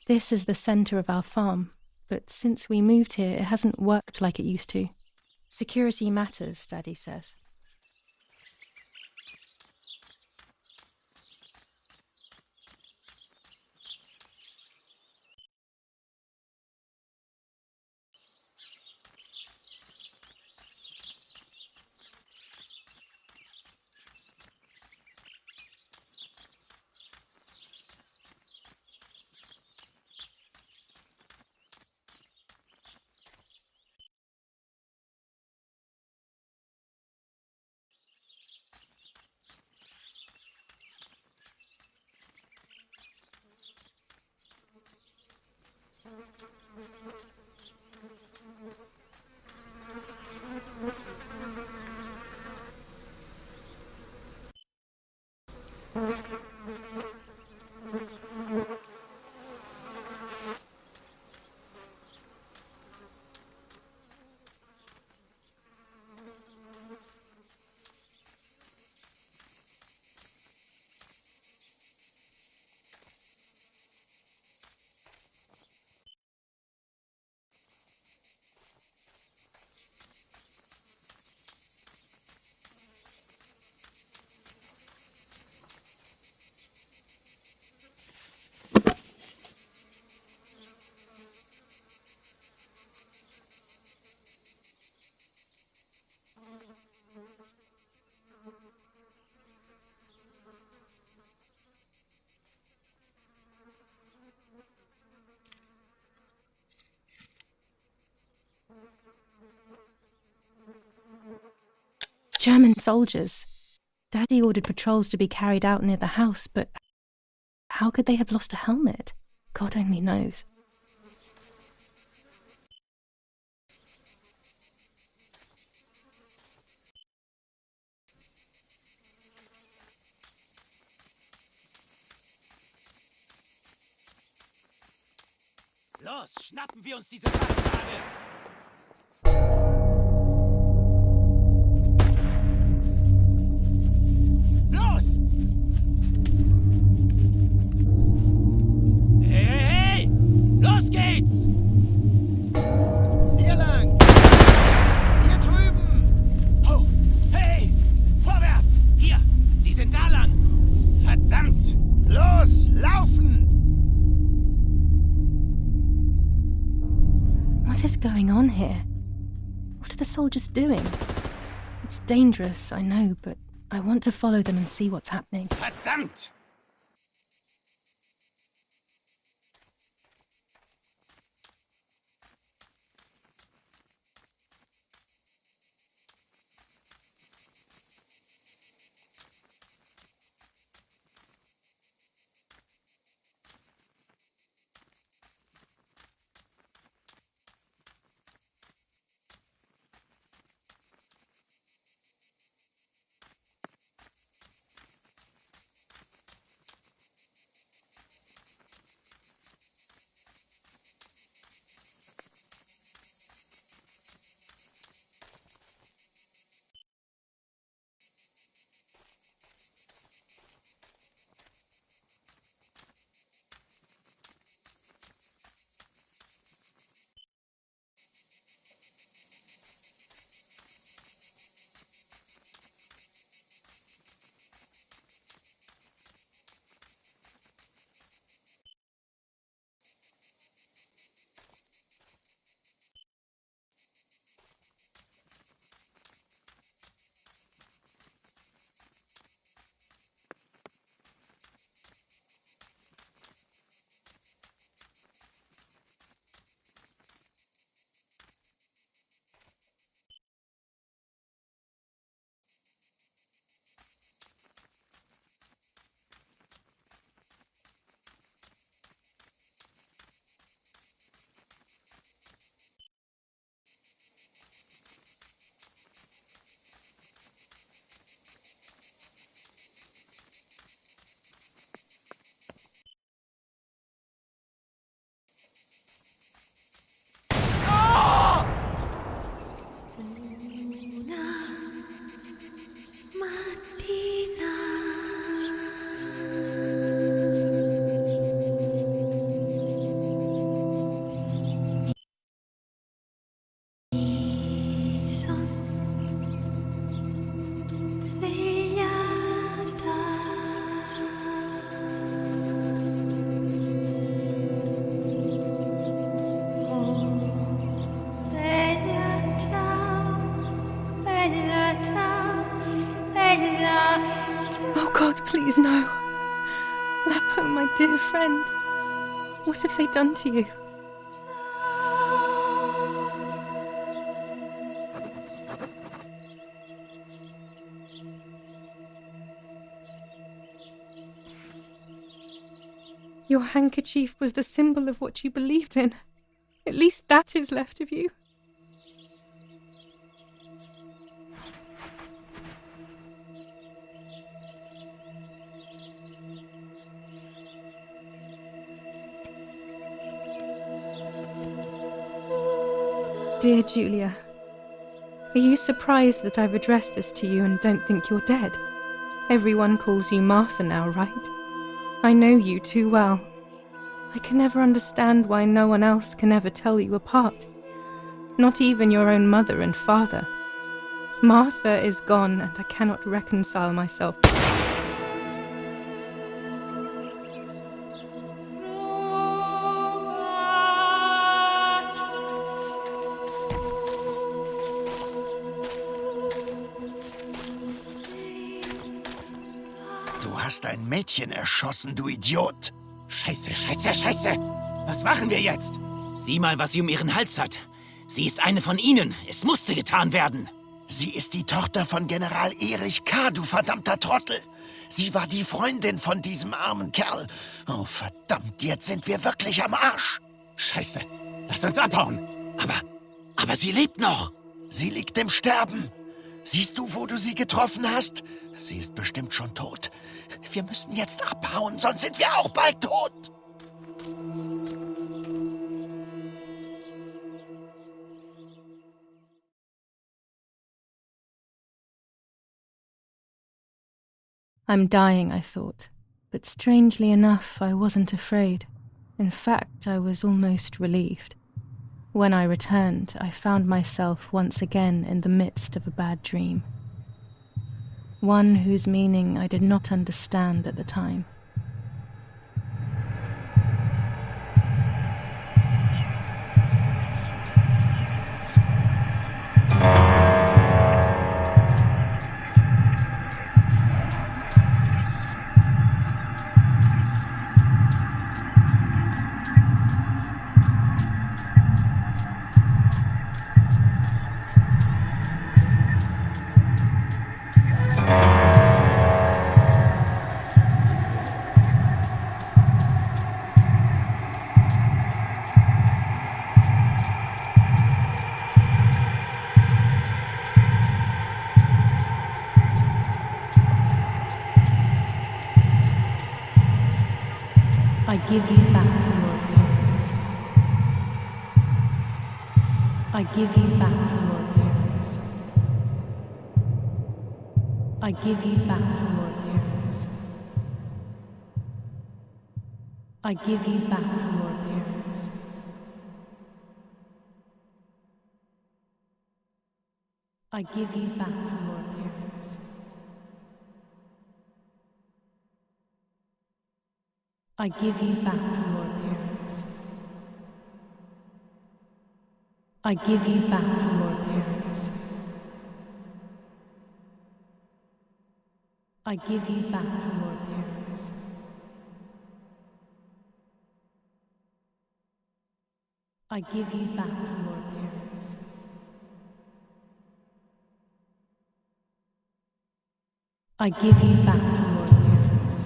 This is the centre of our farm, but since we moved here, it hasn't worked like it used to. Security matters, Daddy says. German soldiers. Daddy ordered patrols to be carried out near the house, but how could they have lost a helmet? God only knows. Los, schnappen wir uns diese Bastarde! Los geht's! Hier lang! Hier drüben! Oh, hey! Vorwärts! Hier! Sie sind da lang! Verdammt! Los, laufen! What is going on here? What are the soldiers doing? It's dangerous, I know, but I want to follow them and see what's happening. Verdammt! dear friend. What have they done to you? Your handkerchief was the symbol of what you believed in. At least that is left of you. Dear Julia, are you surprised that I've addressed this to you and don't think you're dead? Everyone calls you Martha now, right? I know you too well. I can never understand why no one else can ever tell you apart. Not even your own mother and father. Martha is gone and I cannot reconcile myself. Du hast ein Mädchen erschossen, du Idiot. Scheiße, scheiße, scheiße. Was machen wir jetzt? Sieh mal, was sie um ihren Hals hat. Sie ist eine von ihnen. Es musste getan werden. Sie ist die Tochter von General Erich K., du verdammter Trottel. Sie war die Freundin von diesem armen Kerl. Oh, verdammt, jetzt sind wir wirklich am Arsch. Scheiße, lass uns abhauen. Aber sie lebt noch. Sie liegt im Sterben. Siehst du, wo du sie getroffen hast? Sie ist bestimmt schon tot. Wir müssen jetzt abhauen, sonst sind wir auch bald tot. I'm dying, I thought, but strangely enough, I wasn't afraid. In fact, I was almost relieved. When I returned, I found myself once again in the midst of a bad dream. One whose meaning I did not understand at the time. I give you back your appearance. I give you back your appearance. I give you back your appearance. I give you back your appearance. I give you back your appearance. I give you back your appearance. I give you back your appearance. I give you back your appearance. I give you back your appearance. I give you back your appearance.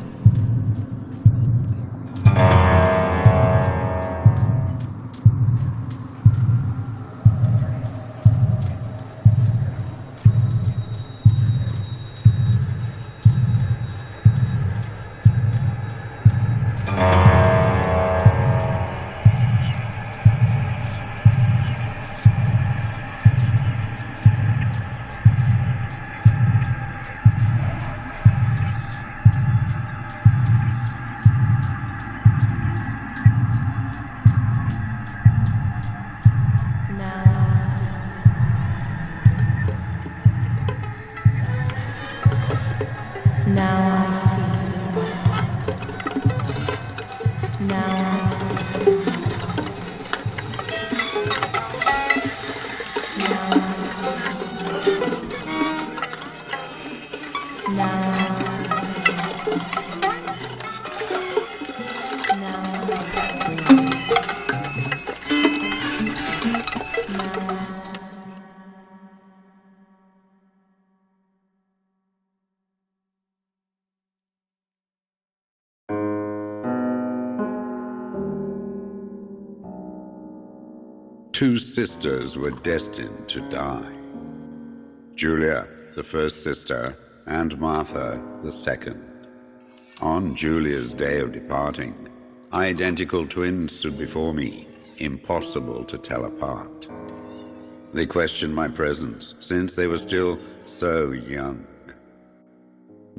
two sisters were destined to die. Julia, the first sister, and Martha, the second. On Julia's day of departing, identical twins stood before me, impossible to tell apart. They questioned my presence, since they were still so young.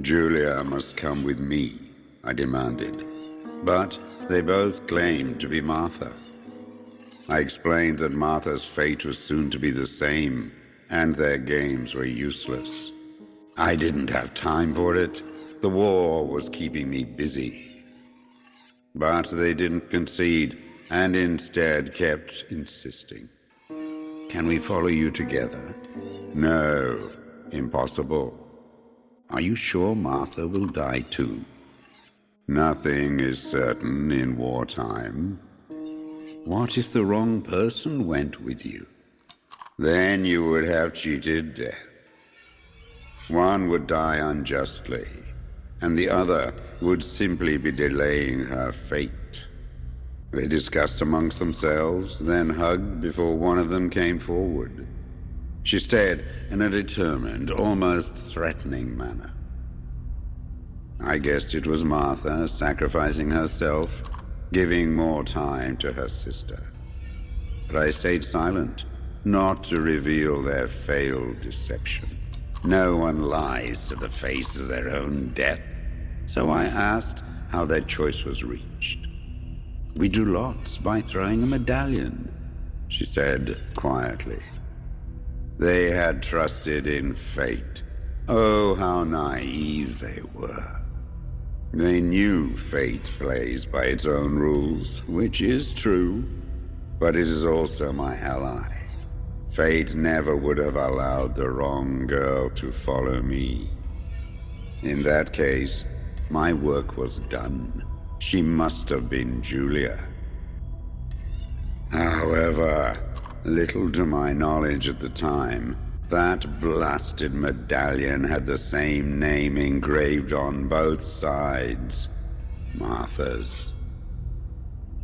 Julia must come with me, I demanded, but they both claimed to be Martha. I explained that Martha's fate was soon to be the same, and their games were useless. I didn't have time for it. The war was keeping me busy. But they didn't concede, and instead kept insisting. Can we follow you together? No, impossible. Are you sure Martha will die too? Nothing is certain in wartime. What if the wrong person went with you? Then you would have cheated death. One would die unjustly, and the other would simply be delaying her fate. They discussed amongst themselves, then hugged before one of them came forward. She stared in a determined, almost threatening manner. I guessed it was Martha sacrificing herself, giving more time to her sister. But I stayed silent, not to reveal their failed deception. No one lies to the face of their own death, so I asked how their choice was reached. We drew lots by throwing a medallion, she said quietly. They had trusted in fate. Oh, how naive they were. They knew fate plays by its own rules, which is true, but it is also my ally. Fate never would have allowed the wrong girl to follow me. In that case, my work was done. She must have been Julia. However, little to my knowledge at the time, that blasted medallion had the same name engraved on both sides. Martha's.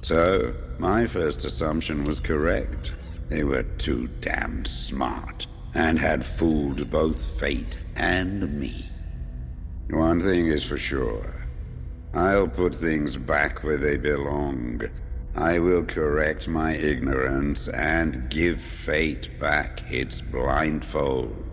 So, my first assumption was correct. They were too damn smart, and had fooled both fate and me. One thing is for sure. I'll put things back where they belong. I will correct my ignorance and give fate back its blindfold.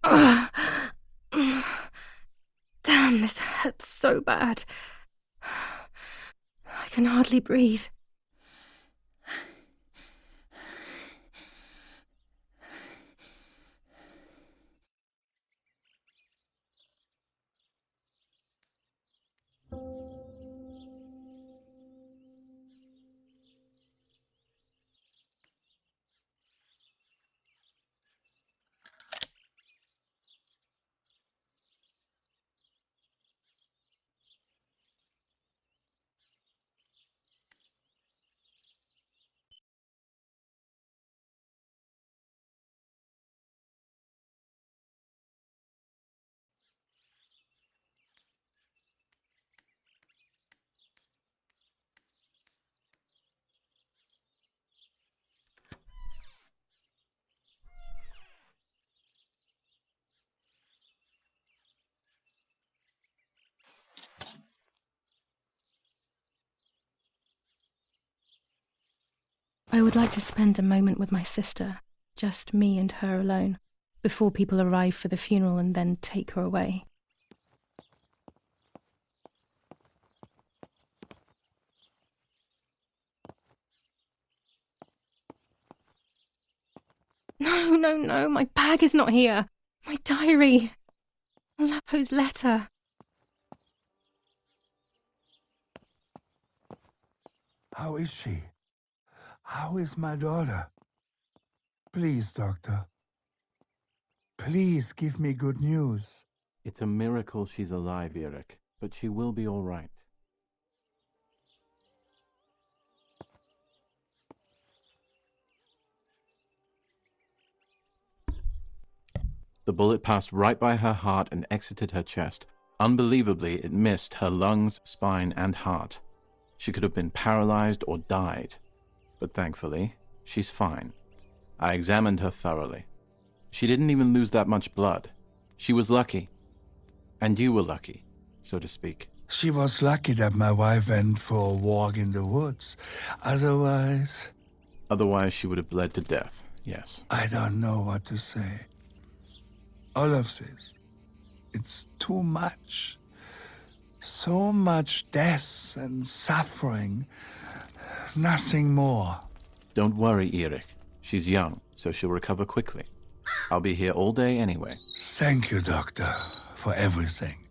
Ugh. Damn, this hurts so bad. I can hardly breathe. I would like to spend a moment with my sister, just me and her alone, before people arrive for the funeral and then take her away. No, my bag is not here. My diary. Lapo's letter. How is she? How is my daughter? Please, doctor. Please give me good news. It's a miracle she's alive, Eric, but she will be all right. The bullet passed right by her heart and exited her chest. Unbelievably, it missed her lungs, spine, and heart. She could have been paralyzed or died. But thankfully, she's fine. I examined her thoroughly. She didn't even lose that much blood. She was lucky. And you were lucky, so to speak. She was lucky that my wife went for a walk in the woods. Otherwise, She would have bled to death, yes. I don't know what to say. All of this, it's too much. So much death and suffering. Nothing more. Don't worry, Erik. She's young, so she'll recover quickly. I'll be here all day anyway. Thank you, Doctor, for everything.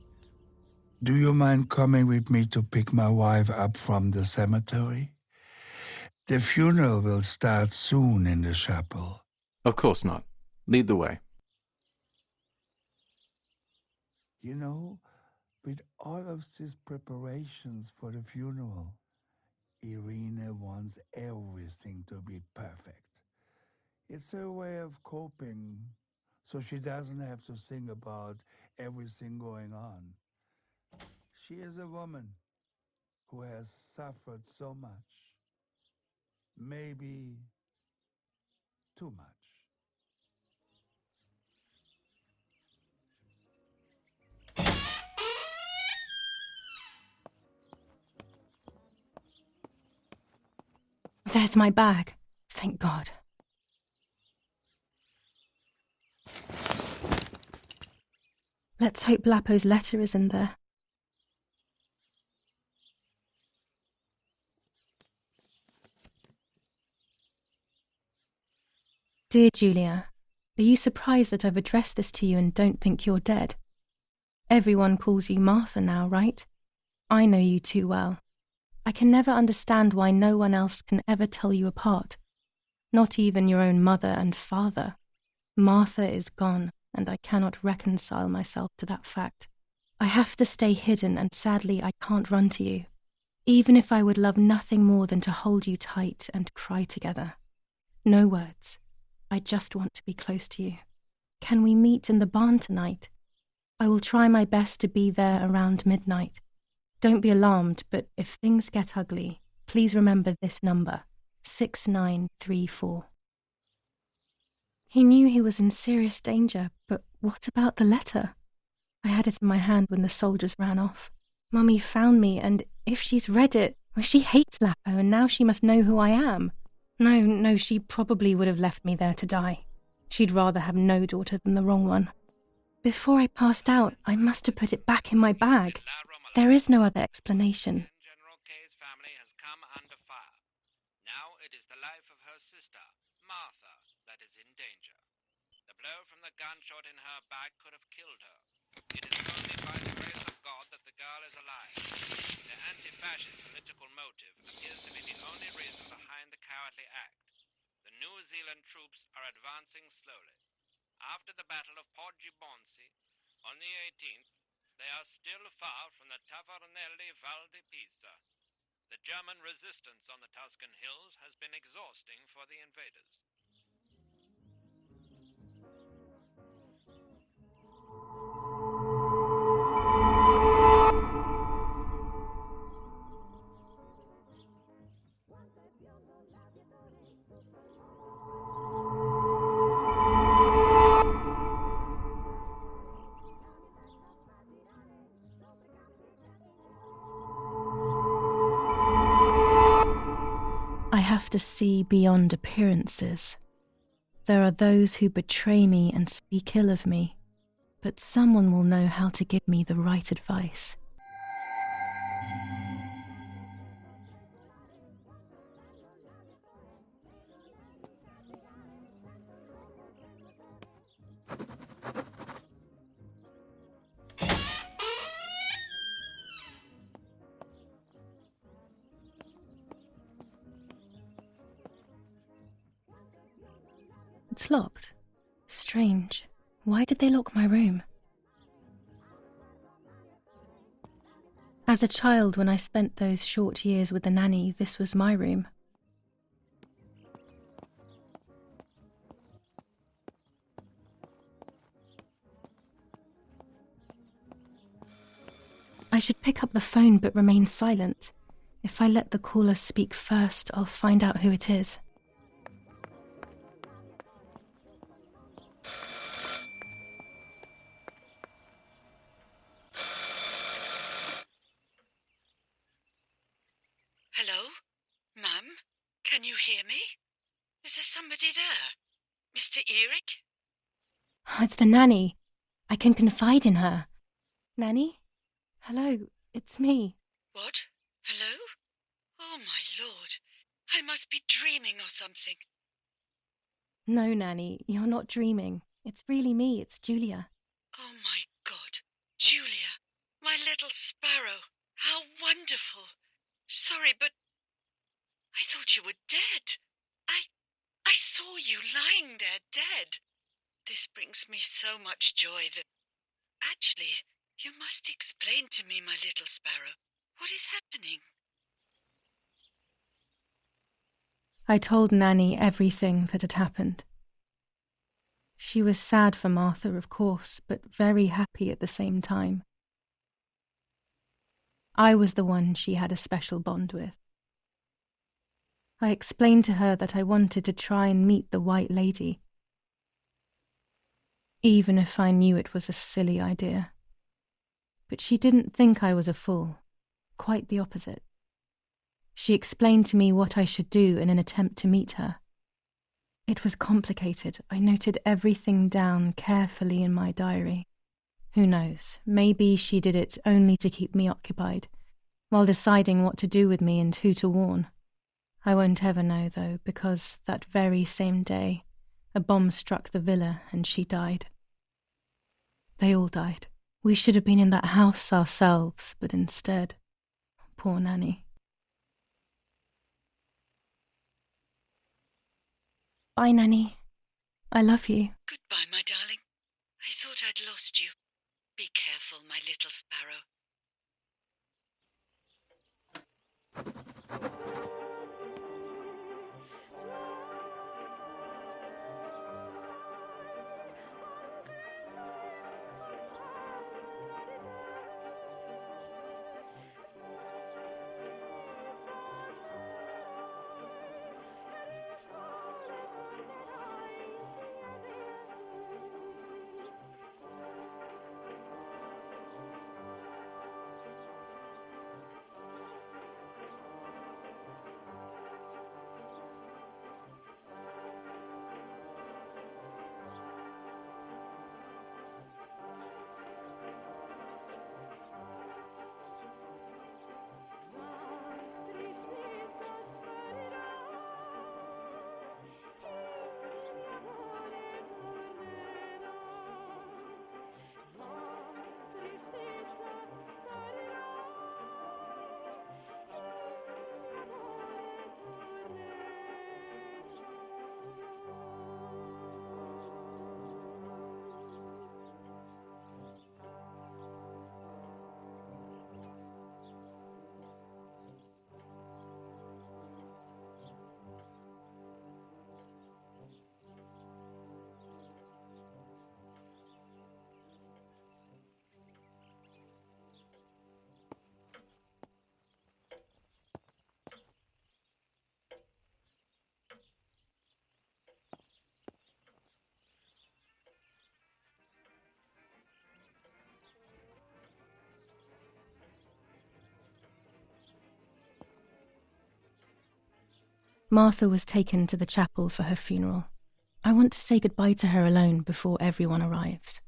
Do you mind coming with me to pick my wife up from the cemetery? The funeral will start soon in the chapel. Of course not. Lead the way. You know, with all of these preparations for the funeral, Irina wants everything to be perfect. It's her way of coping, so she doesn't have to think about everything going on. She is a woman who has suffered so much. Maybe too much. There's my bag. Thank God. Let's hope Lapo's letter is in there. Dear Julia, are you surprised that I've addressed this to you and don't think you're dead? Everyone calls you Martha now, right? I know you too well. I can never understand why no one else can ever tell you apart. Not even your own mother and father. Martha is gone, and I cannot reconcile myself to that fact. I have to stay hidden, and sadly I can't run to you. Even if I would love nothing more than to hold you tight and cry together. No words. I just want to be close to you. Can we meet in the barn tonight? I will try my best to be there around midnight. Don't be alarmed, but if things get ugly, please remember this number, 6934. He knew he was in serious danger, but what about the letter? I had it in my hand when the soldiers ran off. Mummy found me, and if she's read it, well, she hates Lapo, and now she must know who I am. No, she probably would have left me there to die. She'd rather have no daughter than the wrong one. Before I passed out, I must have put it back in my bag. There is no other explanation. General K's family has come under fire. Now it is the life of her sister, Martha, that is in danger. The blow from the gunshot in her back could have killed her. It is only by the grace of God that the girl is alive. The anti-fascist political motive appears to be the only reason behind the cowardly act. The New Zealand troops are advancing slowly. After the Battle of Poggibonsi, on the 18th, they are still far from the Tavernelli Val di Pisa. The German resistance on the Tuscan hills has been exhausting for the invaders. I have to see beyond appearances. There are those who betray me and speak ill of me, but someone will know how to give me the right advice. It's locked. Strange. Why did they lock my room? As a child, when I spent those short years with the nanny, this was my room. should pick up the phone but remain silent. If I let the caller speak first, I'll find out who it is. Hello? Ma'am? Can you hear me? Is there somebody there? Mr. Eric? It's the nanny. I can confide in her. Nanny? Hello, it's me. What? Hello? Oh, my lord. I must be dreaming or something. No, Nanny, you're not dreaming. It's really me, it's Julia. Oh, my God. Julia, my little sparrow. How wonderful. Sorry, but I thought you were dead. I saw you lying there dead. This brings me so much joy that... Actually, you must explain to me, my little sparrow. What is happening? I told Nanny everything that had happened. She was sad for Martha, of course, but very happy at the same time. I was the one she had a special bond with. I explained to her that I wanted to try and meet the White Lady, even if I knew it was a silly idea. But she didn't think I was a fool, quite the opposite. She explained to me what I should do in an attempt to meet her. It was complicated. I noted everything down carefully in my diary. Who knows, maybe she did it only to keep me occupied, while deciding what to do with me and who to warn. I won't ever know, though, because that very same day, a bomb struck the villa and she died. They all died. We should have been in that house ourselves, but instead, poor Nanny. Bye, Nanny. I love you. Goodbye, my darling. I thought I'd lost you. Be careful, my little sparrow. Martha was taken to the chapel for her funeral. I want to say goodbye to her alone before everyone arrives.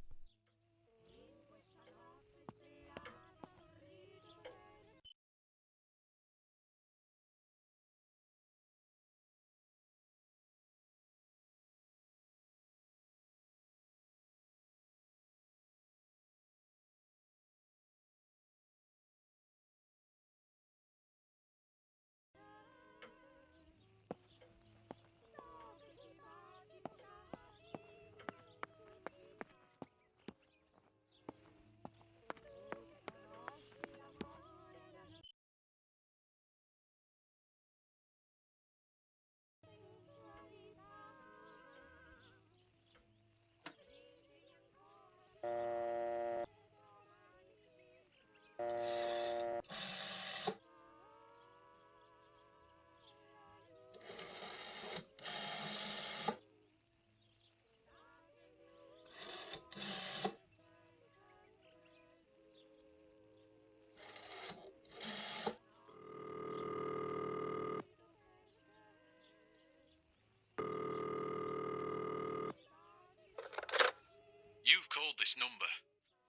this number.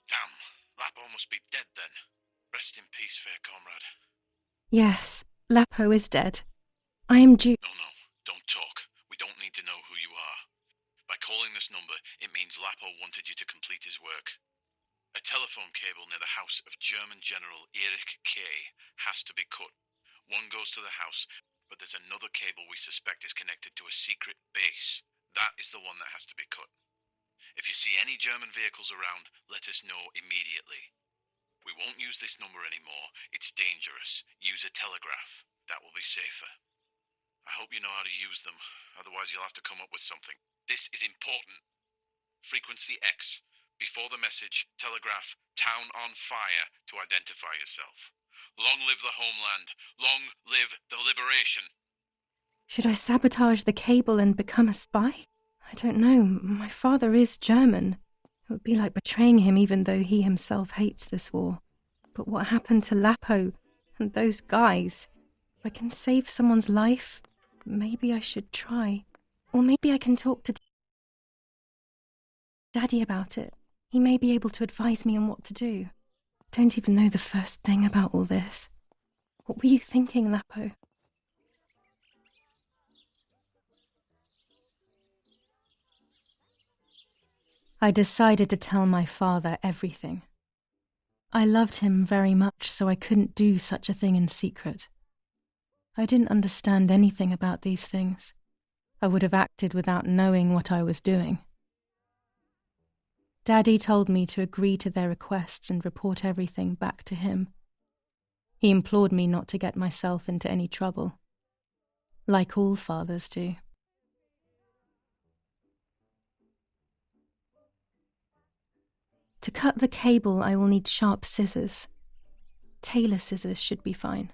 Damn, Lapo must be dead then. Rest in peace, fair comrade. Yes, Lapo is dead. I am No, don't talk. We don't need to know who you are. By calling this number, it means Lapo wanted you to complete his work. A telephone cable near the house of German General Erich K. has to be cut. One goes to the house, but there's another cable we suspect is connected to a secret base. That is the one that has to be cut. If you see any German vehicles around, let us know immediately. We won't use this number anymore. It's dangerous. Use a telegraph. That will be safer. I hope you know how to use them. Otherwise, you'll have to come up with something. This is important. Frequency X. Before the message, telegraph "Town on fire" to identify yourself. Long live the homeland. Long live the liberation. Should I sabotage the cable and become a spy? I don't know. My father is German. It would be like betraying him even though he himself hates this war. But what happened to Lapo and those guys? If I can save someone's life, maybe I should try. Or maybe I can talk to Daddy about it. He may be able to advise me on what to do. Don't even know the first thing about all this. What were you thinking, Lapo? I decided to tell my father everything. I loved him very much, so I couldn't do such a thing in secret. I didn't understand anything about these things. I would have acted without knowing what I was doing. Daddy told me to agree to their requests and report everything back to him. He implored me not to get myself into any trouble, like all fathers do. To cut the cable, I will need sharp scissors. Tailor scissors should be fine.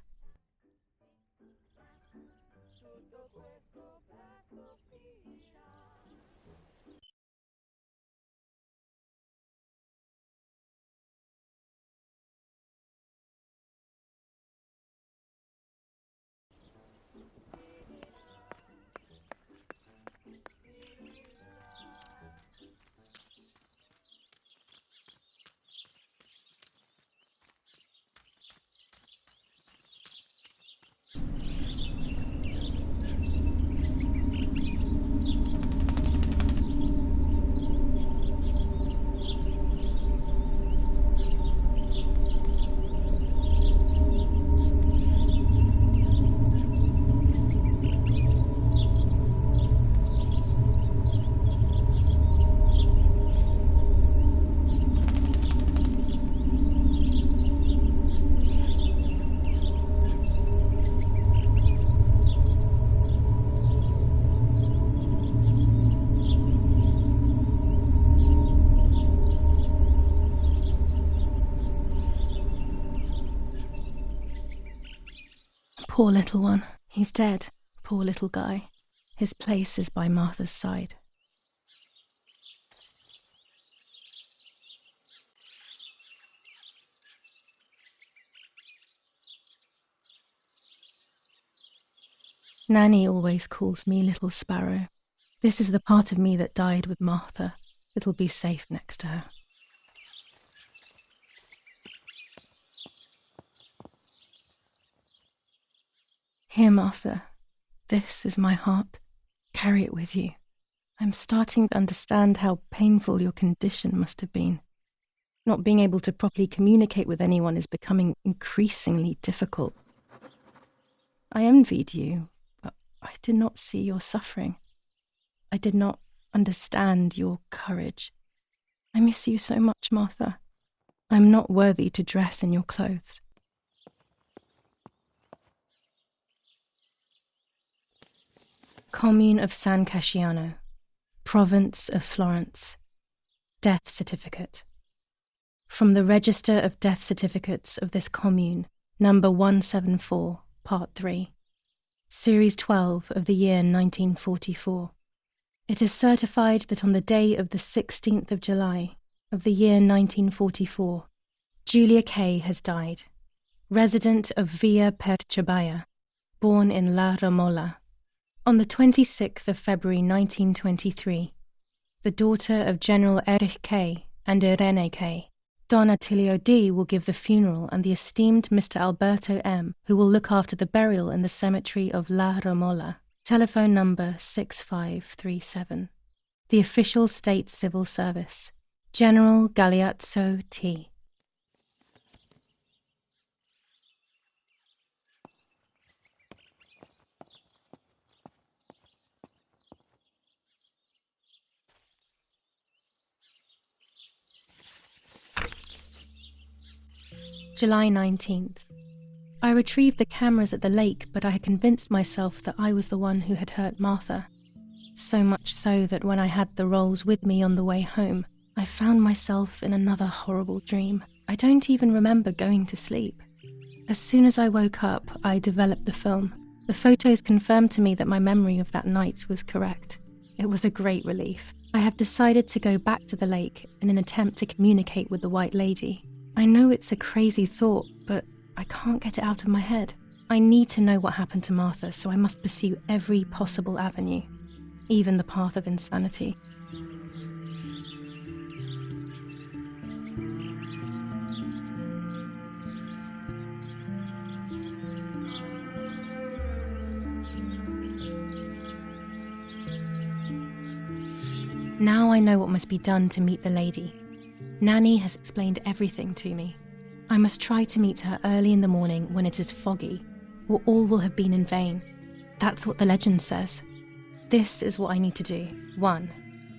Poor little one. He's dead. Poor little guy. His place is by Martha's side. Nanny always calls me Little Sparrow. This is the part of me that died with Martha. It'll be safe next to her. Here, Martha. This is my heart. Carry it with you. I'm starting to understand how painful your condition must have been. Not being able to properly communicate with anyone is becoming increasingly difficult. I envied you, but I did not see your suffering. I did not understand your courage. I miss you so much, Martha. I'm not worthy to dress in your clothes. Commune of San Casciano, Province of Florence. Death certificate. From the Register of Death Certificates of this commune, number 174, Part 3, Series 12 of the year 1944. It is certified that on the day of the 16th of July of the year 1944, Julia K. has died, resident of Via Perciabaya, born in La Ramola. On the 26th of February 1923, the daughter of General Erich K. and Irene K. Don Attilio D. will give the funeral, and the esteemed Mr. Alberto M., who will look after the burial in the cemetery of La Romola. Telephone number 6537. The official state civil service. General Galeazzo T. July 19th. I retrieved the cameras at the lake, but I had convinced myself that I was the one who had hurt Martha. So much so that when I had the rolls with me on the way home, I found myself in another horrible dream. I don't even remember going to sleep. As soon as I woke up, I developed the film. The photos confirmed to me that my memory of that night was correct. It was a great relief. I have decided to go back to the lake in an attempt to communicate with the White Lady. I know it's a crazy thought, but I can't get it out of my head. I need to know what happened to Martha, so I must pursue every possible avenue, even the path of insanity. Now I know what must be done to meet the lady. Nanny has explained everything to me. I must try to meet her early in the morning when it is foggy, or all will have been in vain. That's what the legend says. This is what I need to do. 1.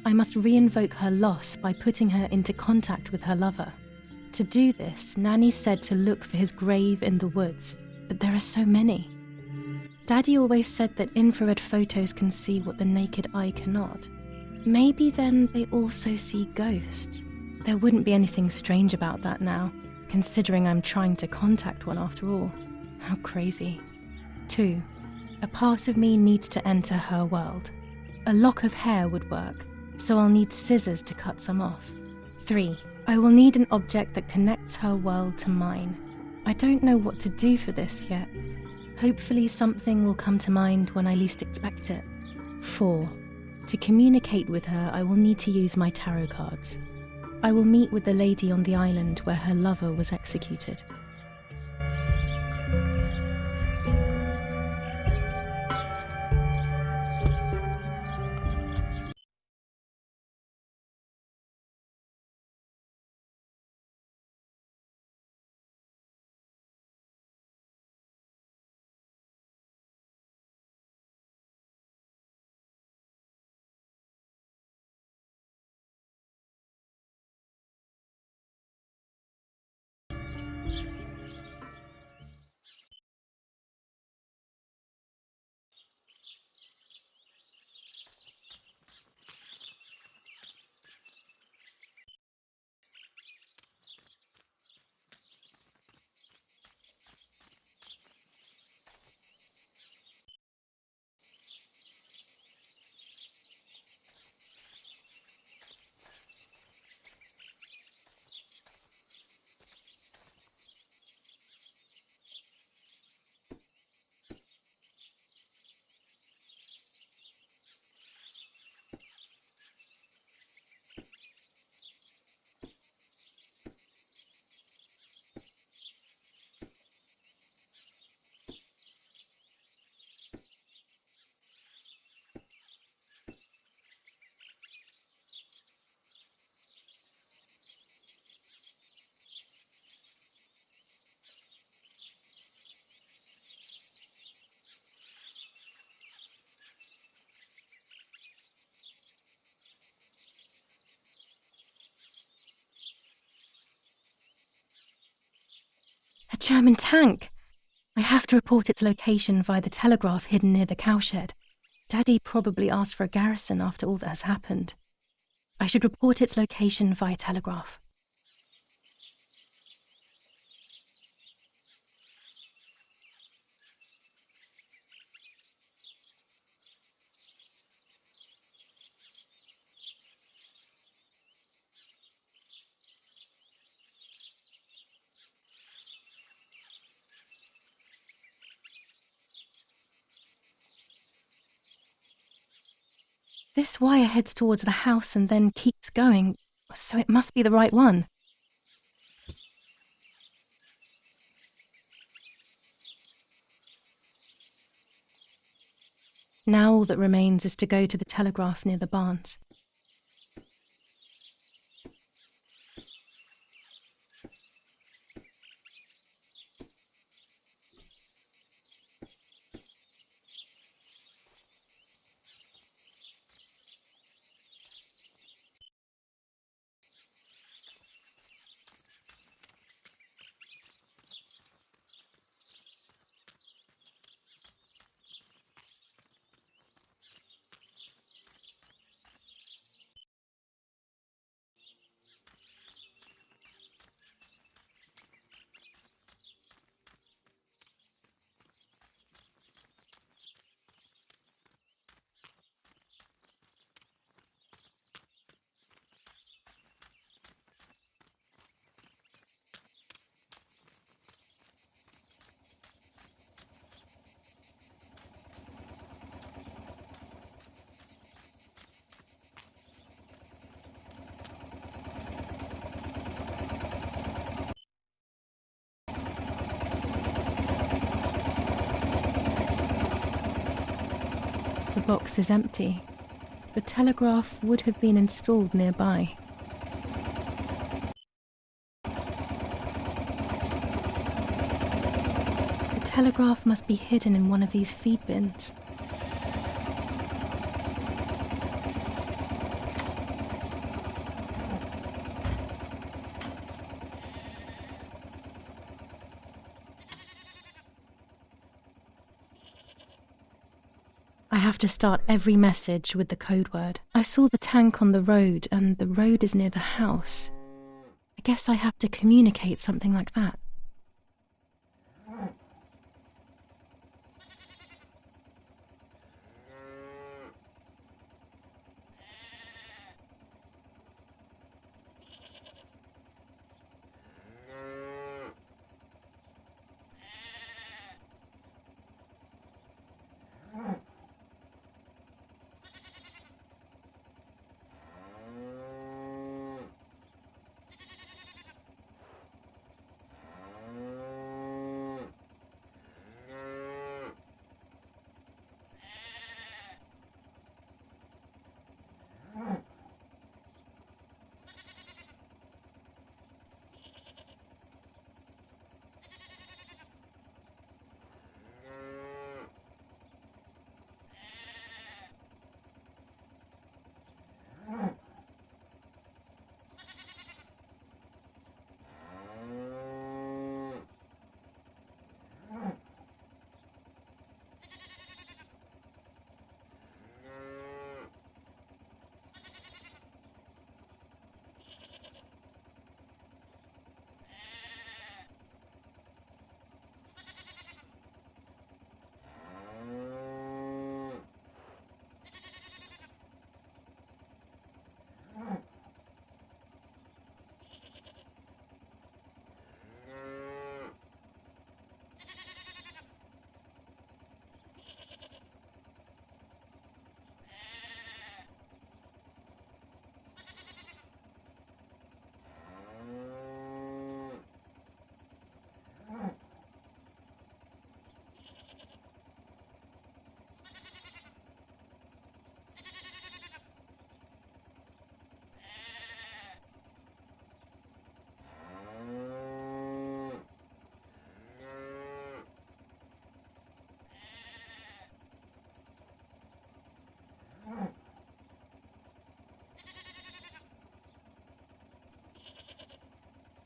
I must re-invoke her loss by putting her into contact with her lover. To do this, Nanny said to look for his grave in the woods, but there are so many. Daddy always said that infrared photos can see what the naked eye cannot. Maybe then they also see ghosts. There wouldn't be anything strange about that now, considering I'm trying to contact one after all. How crazy. 2. A part of me needs to enter her world. A lock of hair would work, so I'll need scissors to cut some off. 3. I will need an object that connects her world to mine. I don't know what to do for this yet. Hopefully something will come to mind when I least expect it. 4. To communicate with her, I will need to use my tarot cards. I will meet with the lady on the island where her lover was executed. A German tank! I have to report its location via the telegraph hidden near the cowshed. Daddy probably asked for a garrison after all that has happened. I should report its location via telegraph. This wire heads towards the house and then keeps going. So it must be the right one. Now all that remains is to go to the telegraph near the barns. The box is empty. The telegraph would have been installed nearby. The telegraph must be hidden in one of these feed bins. I have to start every message with the code word. I saw the tank on the road, and the road is near the house. I guess I have to communicate something like that.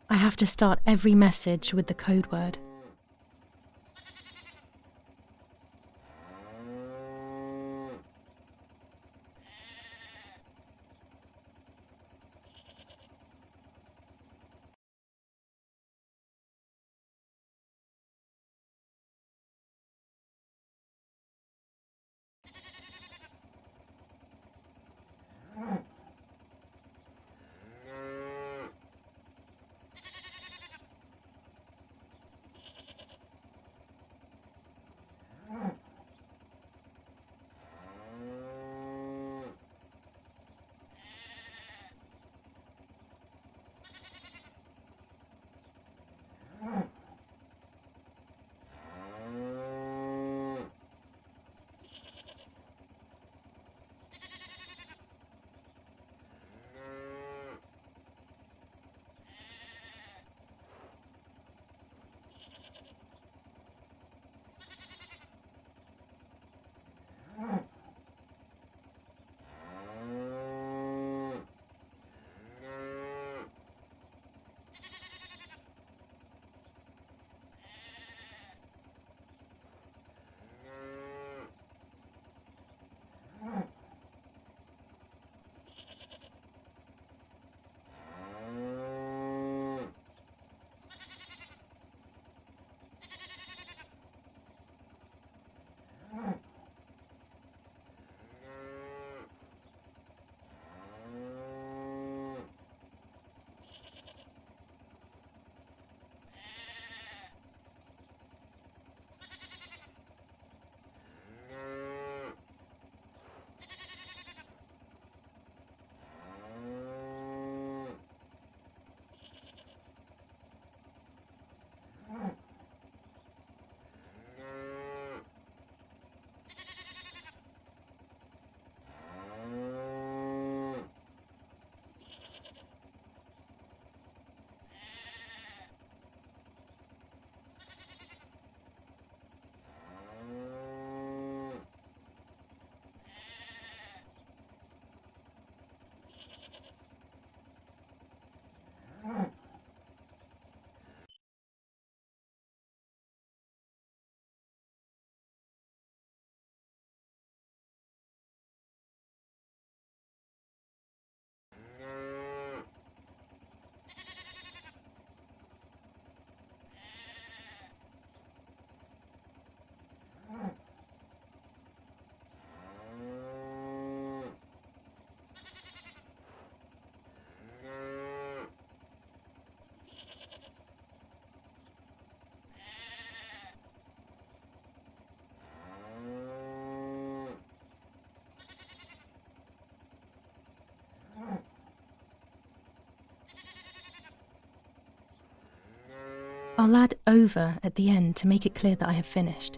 I have to start every message with the code word. I'll add over at the end to make it clear that I have finished.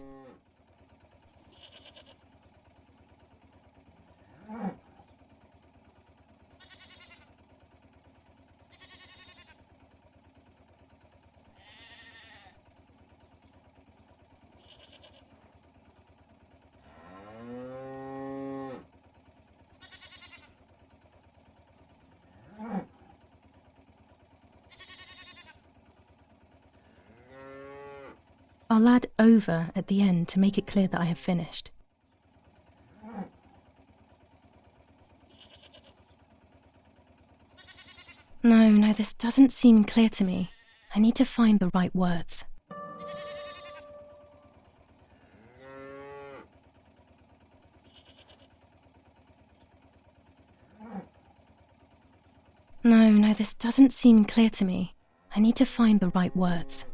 I'll add over at the end to make it clear that I have finished. No, this doesn't seem clear to me. I need to find the right words. No, this doesn't seem clear to me. I need to find the right words.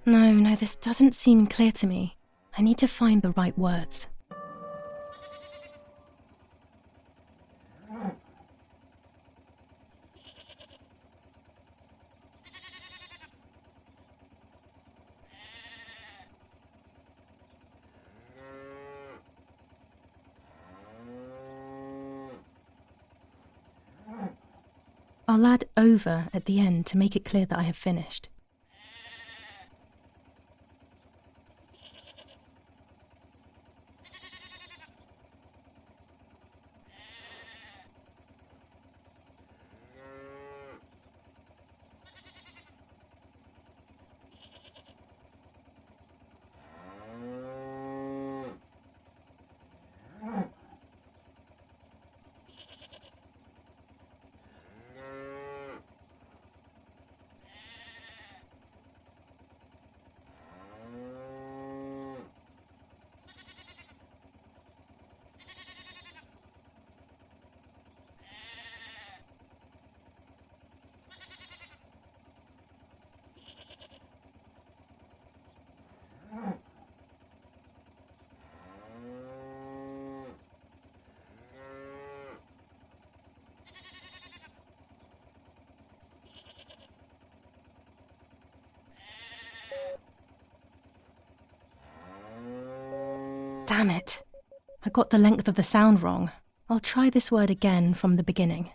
No, this doesn't seem clear to me. I need to find the right words. I'll add over at the end to make it clear that I have finished. Damn it. I got the length of the sound wrong. I'll try this word again from the beginning.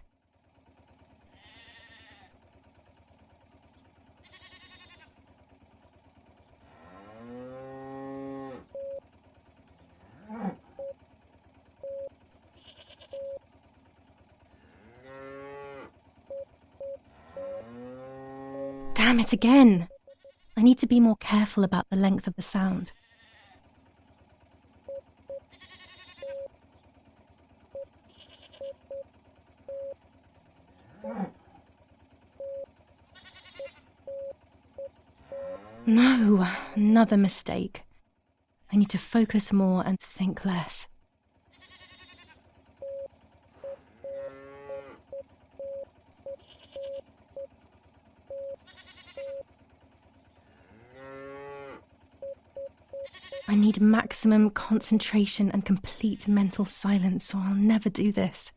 Damn it again! I need to be more careful about the length of the sound. No, another mistake. I need to focus more and think less. I need maximum concentration and complete mental silence, or I'll never do this.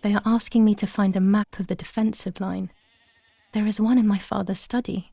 They are asking me to find a map of the defensive line. There is one in my father's study.